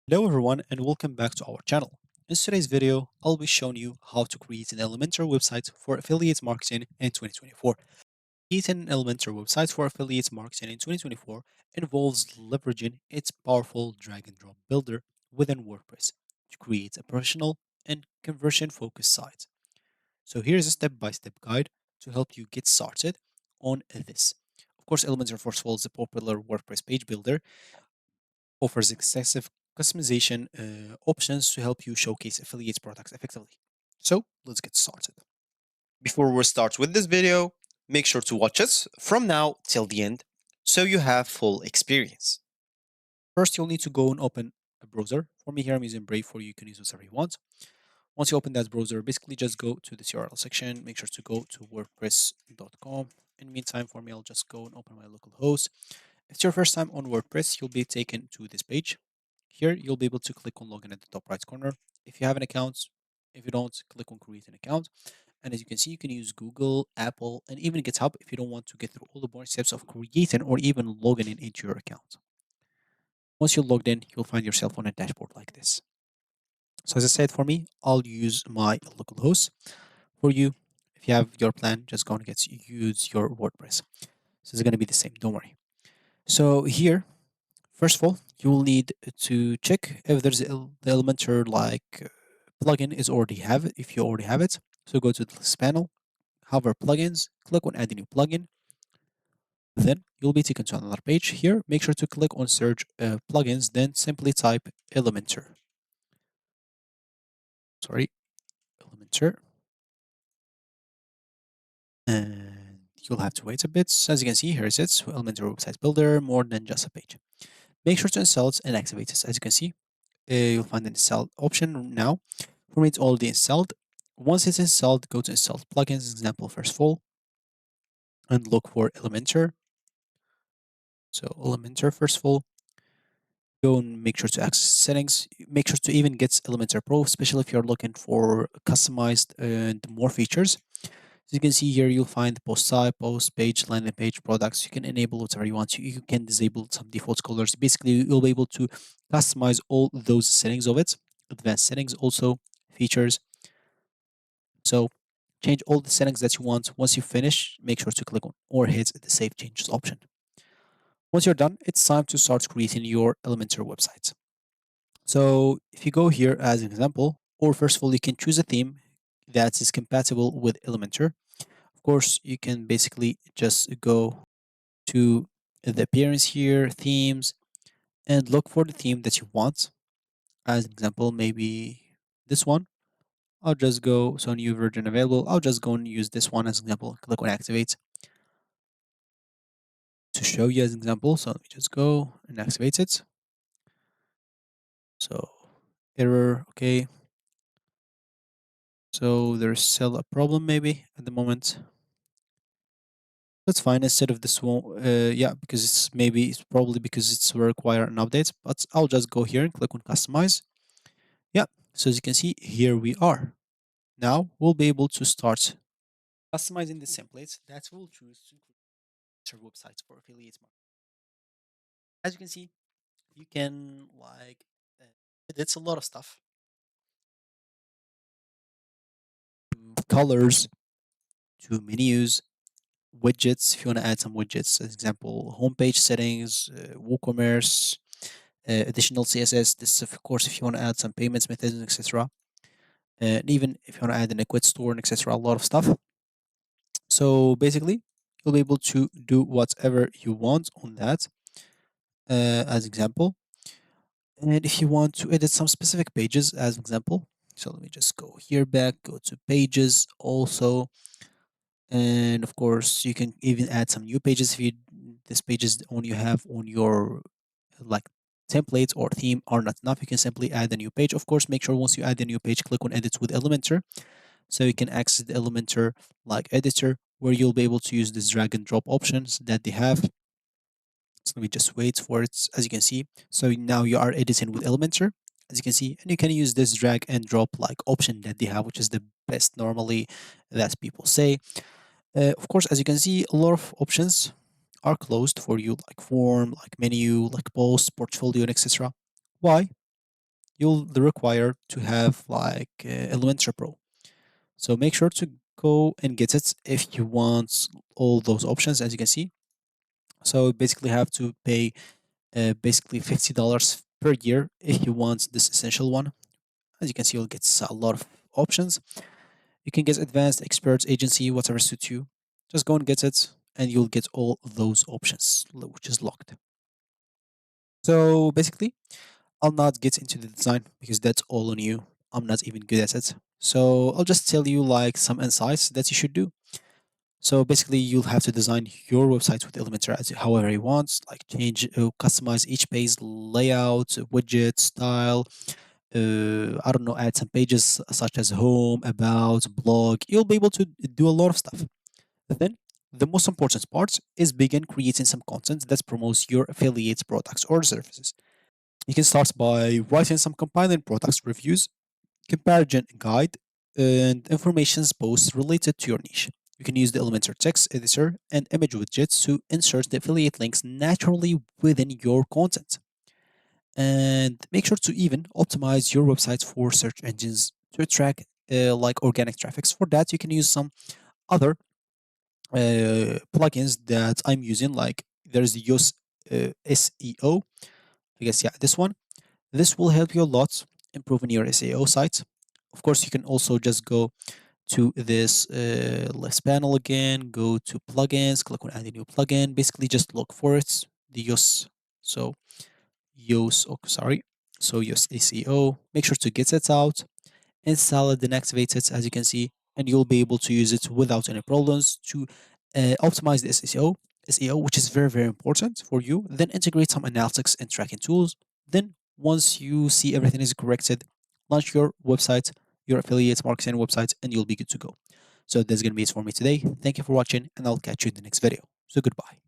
Hello everyone and welcome back to our channel. In today's video, I'll be showing you how to create an Elementor website for affiliate marketing in 2024. Creating an Elementor website for affiliate marketing in 2024 involves leveraging its powerful drag and drop builder within WordPress to create a professional and conversion focused site. So here's a step-by-step guide to help you get started on this. Of course, Elementor first of all is a popular WordPress page builder offers excessive customization options to help you showcase affiliate products effectively. So let's get started. Before we start with this video, make sure to watch us from now till the end so you have full experience. First, you'll need to go and open a browser. For me here, I'm using Brave. For you, you can use whatever you want. Once you open that browser, basically just go to this URL section. Make sure to go to wordpress.com. In the meantime, for me, I'll just go and open my local host. If it's your first time on WordPress, you'll be taken to this page. Here, you'll be able to click on login at the top right corner. If you have an account, if you don't, click on create an account. And as you can see, you can use Google, Apple, and even GitHub if you don't want to get through all the boring steps of creating or even logging in into your account. Once you're logged in, you'll find yourself on a dashboard like this. So as I said, for me, I'll use my local host. For you, if you have your plan, just go and use your WordPress. So it's going to be the same, don't worry. So here, first of all, you will need to check if there's the Elementor plugin is already have it, if you already have it. So go to this panel, hover plugins, click on add a new plugin. Then you'll be taken to another page. Here, make sure to click on search plugins, then simply type Elementor. Sorry, Elementor. And you'll have to wait a bit. So as you can see, here it is, Elementor website builder, more than just a page. Make sure to install it and activate it. As you can see, you'll find the install option now. For me, it's already installed. Once it's installed, go to install plugins, example first of all, and look for Elementor. So Elementor first of all, go and make sure to access settings. Make sure to even get Elementor Pro, especially if you're looking for customized and more features. As you can see here, you'll find post type, post page, landing page, products. You can enable whatever you want. You can disable some default colors. Basically, you'll be able to customize all those settings of it. Advanced settings, also features. So change all the settings that you want. Once you finish, make sure to click on or hit the Save Changes option. Once you're done, it's time to start creating your Elementor website. So if you go here as an example, or first of all, you can choose a theme that is compatible with Elementor. Of course, you can basically just go to the appearance here, themes, and look for the theme that you want. As an example, maybe this one. I'll just go, so new version available. I'll just go and use this one as an example. Click on activate to show you as an example. So let me just go and activate it. So error, okay. So there's still a problem maybe at the moment. That's fine. Instead of this one, yeah, because it's probably because it's will require an update. But I'll just go here and click on customize. Yeah. So as you can see, here we are. Now we'll be able to start customizing the templates that we'll choose to create our websites for affiliate marketing. As you can see, you can uh, it's a lot of stuff. Colors to menus, widgets. If you want to add some widgets, as example, homepage settings, WooCommerce, additional CSS. This, of course, if you want to add some payments methods, etc. And even if you want to add an equid store and etc. A lot of stuff. So basically, you'll be able to do whatever you want on that. As example, and if you want to edit some specific pages, as example, so let me just go here back, go to pages also, and of course you can even add some new pages if you this pages only you have on your like template or theme are not enough. You can simply add a new page. Of course, make sure once you add a new page, click on edit with Elementor, so you can access the Elementor like editor where you'll be able to use this drag and drop options that they have. So let me just wait for it. As you can see, so now you are editing with Elementor, as you can see, and you can use this drag and drop like option that they have, which is the best normally that people say. Of course, as you can see, a lot of options are closed for you, like form, like menu, like post, portfolio, and etc. Why? you'll require to have like Elementor Pro. So make sure to go and get it if you want all those options, as you can see. So basically have to pay basically $50 per year if you want this essential one. As you can see, you'll get a lot of options. You can get advanced, experts, agency, whatever suits you. Just go and get it, and you'll get all those options, which is locked. So basically, I'll not get into the design because that's all on you. I'm not even good at it. So I'll just tell you like some insights that you should do. So basically, you'll have to design your website with Elementor as however you want, like change, customize each page layout, widget, style. I don't know, add some pages such as home, about, blog. You'll be able to do a lot of stuff. Then, the most important part is begin creating some content that promotes your affiliate products or services. You can start by writing some compelling products reviews, comparison guide, and information posts related to your niche. You can use the Elementor text editor and image widgets to insert the affiliate links naturally within your content. And make sure to even optimize your website for search engines to attract like organic traffics. For that, you can use some other plugins that I'm using, like there's Yoast SEO. I guess, yeah, this one. This will help you a lot improving your SEO site. Of course, you can also just go to this left panel again, go to plugins, click on add a new plugin. Basically, just look for it, the Yoast. So Yoast, oh, sorry. So Yoast SEO. Make sure to get it out, install it, then activate it, as you can see, and you'll be able to use it without any problems to optimize the SEO, which is very, very important for you. Then integrate some analytics and tracking tools. Then once you see everything is corrected, launch your website, your affiliate marketing website, and you'll be good to go. So that's going to be it for me today. Thank you for watching, and I'll catch you in the next video. So goodbye.